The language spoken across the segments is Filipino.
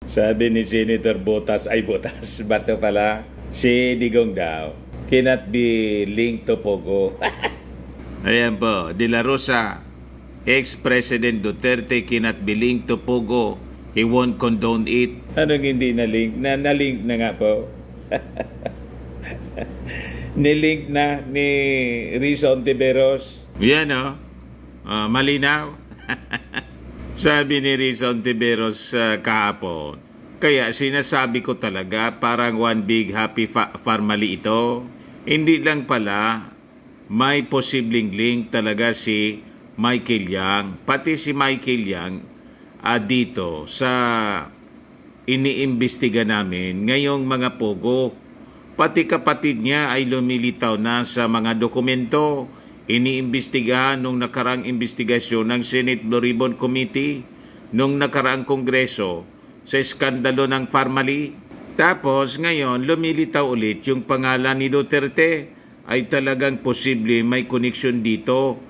Sabi ni Senator Botas, Bato pala, si Digong daw, cannot be linked to Pogo. Ayan po, De La Rosa, ex-President Duterte cannot be linked to Pogo. He won't condone it. Anong hindi na-link? Na-link na nga po. Nilink na ni Risa Ontiveros. Yan o. Malinaw. Sabi ni Risa Ontiveros kahapon. Kaya sinasabi ko talaga parang one big happy family ito. Hindi lang pala may posibleng link talaga si Michael Yang. Pati si Michael Yang dito sa iniimbestiga namin ngayong mga Pogo. Pati kapatid niya ay lumilitaw na sa mga dokumento iniimbestigahan nung nakarang investigasyon ng Senate Blue Ribbon Committee nung nakaraang kongreso sa skandalo ng Farmally. Tapos ngayon lumilitaw ulit yung pangalan ni Duterte ay talagang posible may connection dito.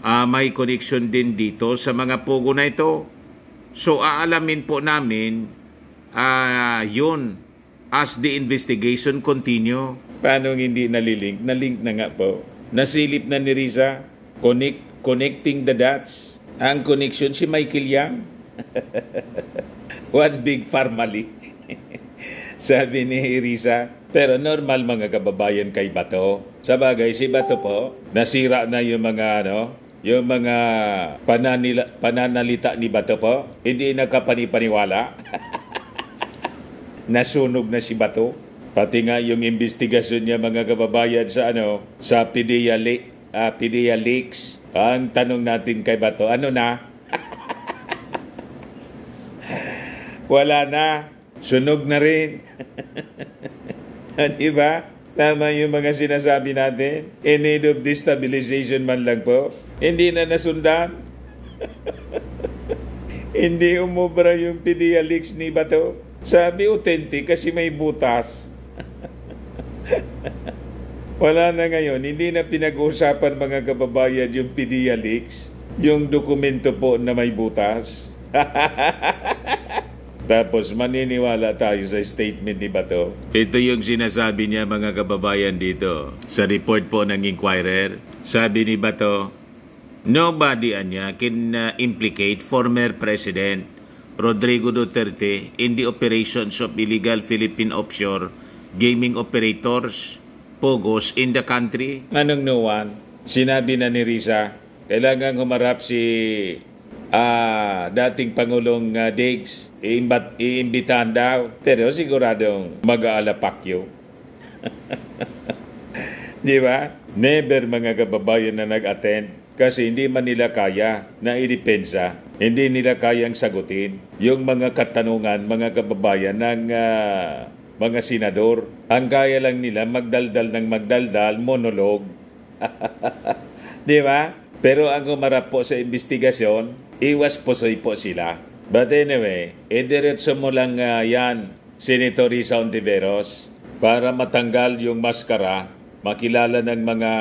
May connection din dito sa mga Pogo na ito. So aalamin po namin yun as the investigation continue. Paano hindi nalilink? Nalink na nga po. Nasilip na ni Risa. Connecting the dots. Ang connection si Michael Yang. One big family. Sabi ni Risa. Pero normal mga kababayan kay Bato. Sabagay si Bato po, nasira na yung mga yung mga pananalita ni Bato po, hindi nakapanipaniwala. Nasunog na si Bato. Pati nga yung investigasyon niya mga kababayan sa PDEA Leaks. Ang tanong natin kay Bato, ano na? Wala na. Sunog na rin. Diba? Tama yung mga sinasabi natin. In need of destabilization man lang po. Hindi na nasundan. Hindi umubra yung PDEA Leaks ni Bato. Sabi authentic kasi may butas. Wala na ngayon. Hindi na pinag-uusapan mga kababayan yung PDEA Leaks. Yung dokumento po na may butas. Tapos maniniwala tayo sa statement ni Bato. Ito yung sinasabi niya mga kababayan dito. Sa report po ng Inquirer, sabi ni Bato, nobody can implicate former President Rodrigo Duterte in the operations of illegal Philippine offshore gaming operators, POGOs in the country. Anong no one? Sinabi na ni Risa, kailangan humarap si dating Pangulong Diggs, iimbitahan daw. Pero siguradong mag-aalapakyo. Di ba? Never mga kababayan na nag-attend kasi hindi man nila kaya na idepensa. Hindi nila kayang sagutin yung mga katanungan, mga kababayan ng mga senador. Ang kaya lang nila magdaldal ng magdaldal, monolog. Di ba? Pero ang umarap po sa investigasyon, iwas pusoy po sila. But anyway, diretso mo lang yan, Senator Risa Ontiveros, para matanggal yung maskara, makilala ng mga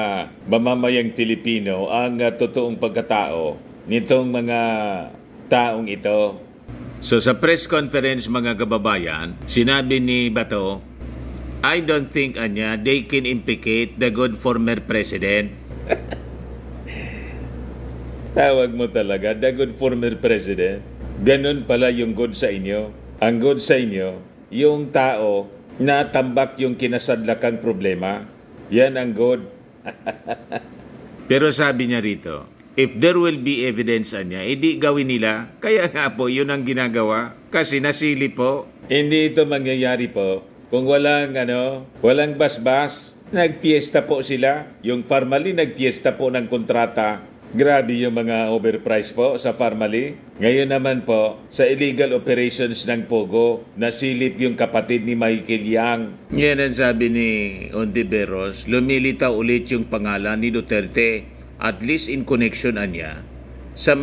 mamamayang Pilipino ang totoong pagkatao nitong mga taong ito. So sa press conference mga kababayan, sinabi ni Bato, I don't think they can implicate the good former president. Tawag mo talaga, the good former president. Ganun pala yung good sa inyo. Ang good sa inyo, yung tao na tambak yung kinasadlakang problema. Yan ang good. Pero sabi niya rito, if there will be evidence edi gawin nila. Kaya nga po, yun ang ginagawa. Kasi nasili po. Hindi ito mangyayari po kung walang basbas. Nagfiesta po sila. Yung Farmally, nagfiesta po ng kontrata. Grabe yung mga overpriced po sa Farmally. Ngayon naman po, sa illegal operations ng Pogo, nasilip yung kapatid ni Michael Yang. Yan ang sabi ni Ontiveros, lumilitaw ulit yung pangalan ni Duterte, at least in connection sa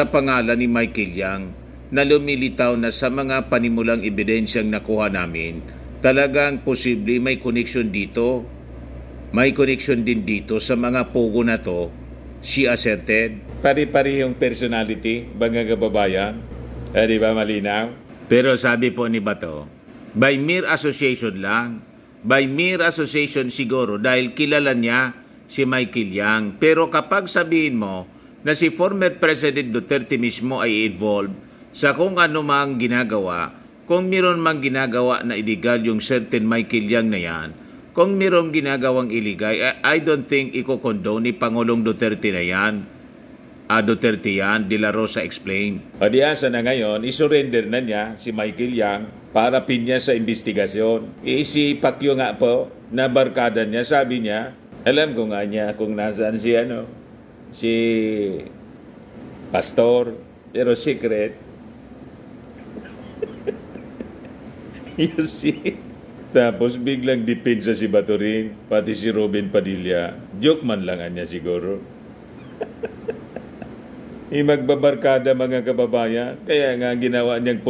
pangalan ni Michael Yang, na lumilitaw na sa mga panimulang ebidensyang nakuha namin, talagang posible may connection dito. May connection din dito sa mga Pogo na to, she asserted. Pari-pari yung personality, mga kababayan. Di ba malinaw? Pero sabi po ni Bato, by mere association lang. By mere association siguro dahil kilala niya si Michael Yang. Pero kapag sabihin mo na si former President Duterte mismo ay involved sa kung ano mang ginagawa, kung meron mang ginagawa na illegal yung certain Michael Yang na yan, kung meron ginagawang illegal, I don't think i-condone ni Pangulong Duterte na yan. Duterte yan, De La Rosa explained. O diasa na ngayon, isurrender na niya si Michael Yang para pinya sa investigasyon. Si Pacquiao nga po, na barkada niya, sabi niya, alam ko nga niya kung nasaan si Pastor, pero secret. You see? Tapos biglang depensa si Batorin, pati si Robin Padilla. Joke man lang niya siguro. Magbabarkada mga kababayan. Kaya nga ginawa niyang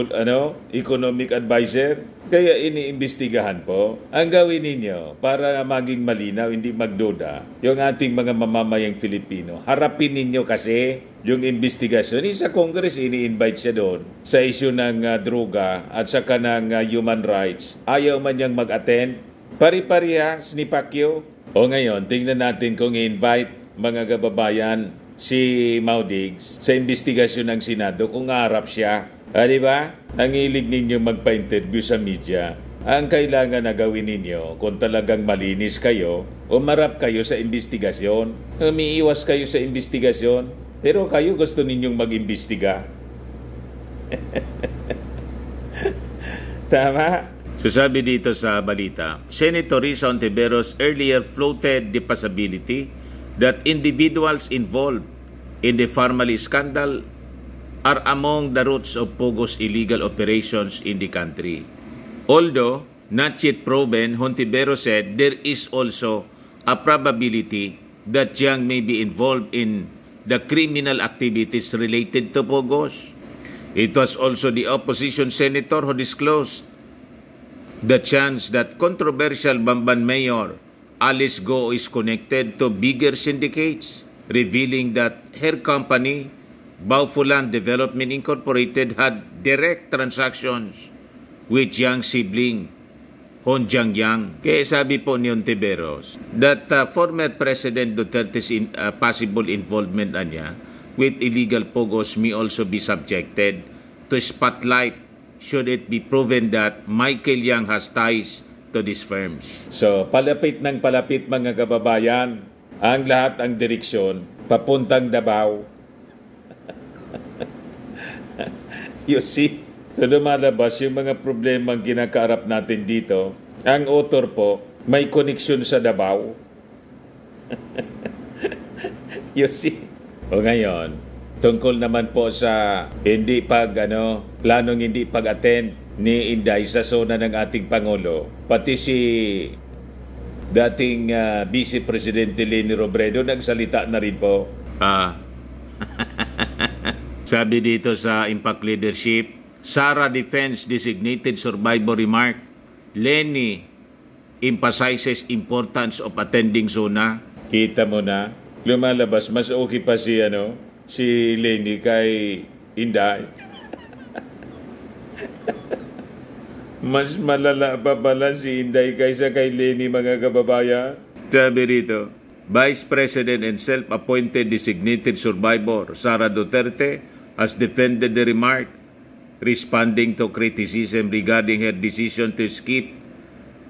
economic advisor. Kaya iniimbestigahan po. Ang gawin ninyo para maging malinaw, hindi magduda, yung ating mga mamamayang Filipino. Harapin ninyo kasi yung investigasyon. Sa Congress, ini-invite siya doon sa issue ng droga at saka ng human rights. Ayaw man niyang mag-attend. Pari-parihas ni Pacquiao. O ngayon, tingnan natin kung i-invite mga kababayan si Maudigs sa investigasyon ng Senado kung harap siya. Di ba? Ang hilig ninyo magpa-interview sa media. Ang kailangan na gawin ninyo kung talagang malinis kayo, umarap kayo sa investigasyon. Umiiwas kayo sa investigasyon, pero kayo gusto ninyong mag-imbestiga. Tama? So sabi dito sa balita, Senator Risa Ontiveros earlier floated the possibility that individuals involved in the Farmally scandal are among the roots of Pogo's illegal operations in the country. Although not yet proven, Hontiveros said there is also a probability that Yang may be involved in the criminal activities related to Pogos. It was also the opposition senator who disclosed the chance that controversial Bamban Mayor Alice Go is connected to bigger syndicates, revealing that her company, Baufulan Development Incorporated, had direct transactions with Yang sibling, Hon Jiangyang. Kaya sabi po ni Ontiveros that former President Duterte's possible involvement niya with illegal Pogos may also be subjected to spotlight should it be proven that Michael Yang has ties to these firms. So, palapit ng palapit mga kababayan, ang lahat ang direksyon, papuntang Davao. You see? So, lumalabas yung mga problema ang kinakaharap natin dito. Ang author po, may connection sa Davao. You see? O ngayon, tungkol naman po sa planong hindi pag-attend ni Inday sa zona ng ating Pangulo. Pati si dating Vice Presidente Leni Robredo nagsalita na rin po. Sabi dito sa Impact Leadership, Sara Defense Designated Survivor remark, Leni emphasizes importance of attending zona. Kita mo na, lumalabas, mas okay pa si Leni kay Inday. Mas malala pa pala si Inday kaysa kay Leni mga kababayan. Sabi rito, Vice President and self-appointed designated survivor Sara Duterte has defended the remark, responding to criticism regarding her decision to skip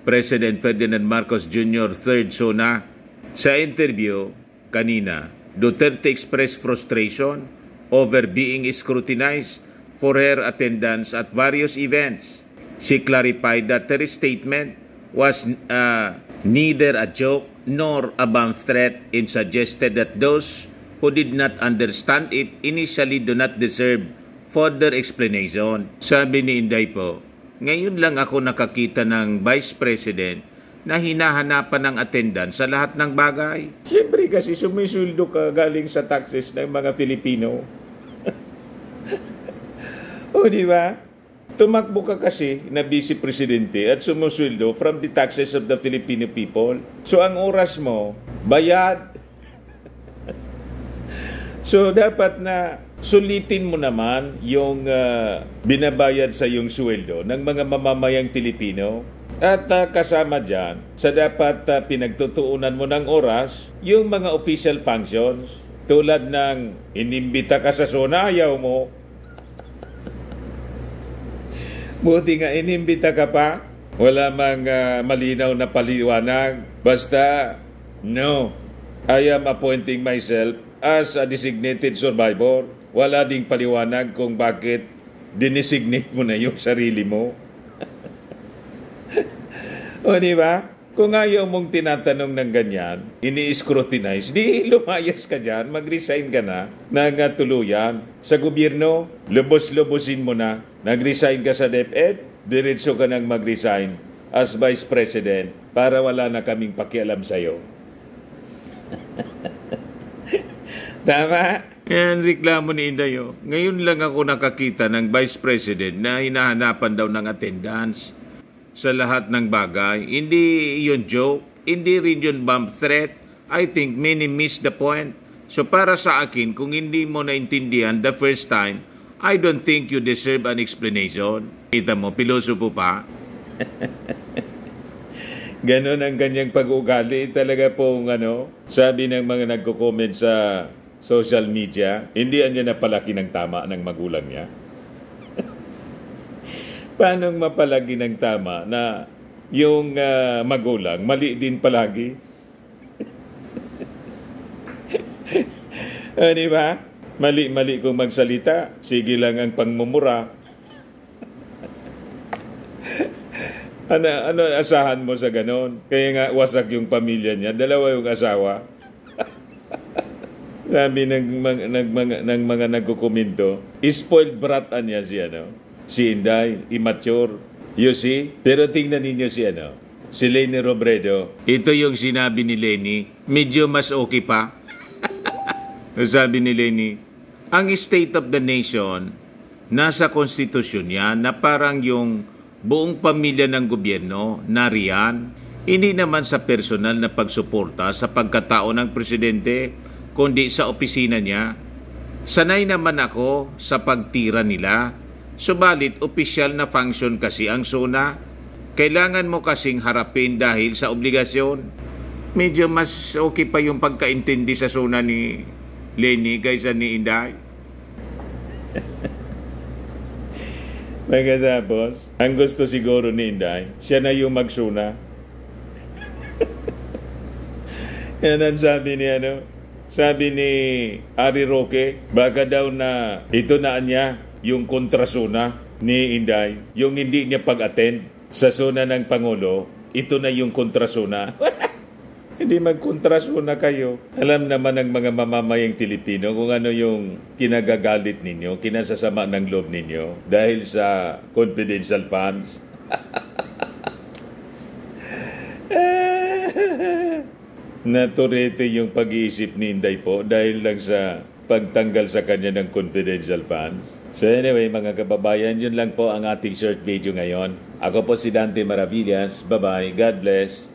President Ferdinand Marcos Jr. third zona. Sa interview kanina, Duterte expressed frustration over being scrutinized for her attendance at various events. She clarified that her statement was neither a joke nor a bomb threat and suggested that those who did not understand it initially do not deserve further explanation. Sabi ni Inday po, ngayon lang ako nakakita ng Vice President na hinahanapan ng attendance sa lahat ng bagay. Siyempre kasi sumisuldo ka galing sa taxes ng mga Filipino. O di ba? Tumakbo ka kasi na Vice Presidente at sumusweldo from the taxes of the Filipino people. So ang oras mo, bayad. So dapat na Sulitin mo naman yung binabayad sa yung sweldo ng mga mamamayang Filipino. At kasama dyan, sa dapat pinagtutuunan mo ng oras, yung mga official functions, tulad ng inimbita ka sa SONA, ayaw mo. Buti nga inimbita ka pa, wala mang malinaw na paliwanag. Basta, no, I am appointing myself as a designated survivor. Wala ding paliwanag kung bakit dinesignate mo na yung sarili mo. O di ba? Kung ayaw mong tinatanong ng ganyan, ini-scrutinize, di lumayas ka dyan, mag-resign ka na ng tuluyan. Sa gobyerno, lubos-lubosin mo na. Nag-resign ka sa DepEd, diretso ka nang mag-resign as Vice President para wala na kaming pakialam sa'yo. Tama? Yan, reklamo ni Inday. Ngayon lang ako nakakita ng Vice President na hinahanapan daw ng attendance sa lahat ng bagay. Hindi yun joke, hindi rin yun bomb threat. I think many miss the point. So para sa akin, kung hindi mo naintindihan the first time, I don't think you deserve an explanation. Kita mo, pilosopo pa. Ganon ang kanyang pag-ugali. Talaga pong sabi ng mga nagko-comment sa social media, hindi niya napalaki ng tama ng magulang niya. Paano mapalagi ng tama na yung magulang mali din palagi? Di ba? Mali-mali kung magsalita, sige lang ang pangmumura. Ano asahan mo sa ganon? Kaya nga wasak yung pamilya niya, dalawa yung asawa. Sabi ng mga nagkukomento, spoiled brat niya si Inday, immature. You see? Pero tingnan ninyo si Leni Robredo. Ito yung sinabi ni Leni, medyo mas okay pa. Sabi ni Leni, ang state of the nation, nasa konstitusyon yan na parang yung buong pamilya ng gobyerno nariyan. Hindi naman sa personal na pagsuporta sa pagkatao ng presidente, kundi sa opisina niya. Sanay naman ako sa pagtira nila. Subalit, opisyal na function kasi ang SONA. Kailangan mo kasing harapin dahil sa obligasyon. Medyo mas okay pa yung pagkaintindi sa SONA ni Leni kaysa ni Inday. Pagkatapos, ang gusto siguro ni Inday, siya na yung mag-SONA. Yan ang sabi ni Ari Roque, baka daw na ito na niya yung kontrasona ni Inday, yung hindi niya pag-attend sa SONA ng Pangulo, ito na yung kontrasona. Hindi magkontrasona kayo. Alam naman ng mga mamamayang Pilipino kung ano yung kinagagalit ninyo, kinasasama ng loob ninyo dahil sa confidential funds. Naturete yung pag-iisip ni Inday po dahil lang sa pagtanggal sa kanya ng confidential funds. So anyway, mga kababayan, yun lang po ang ating short video ngayon. Ako po si Dante Maravillas. Bye-bye. God bless.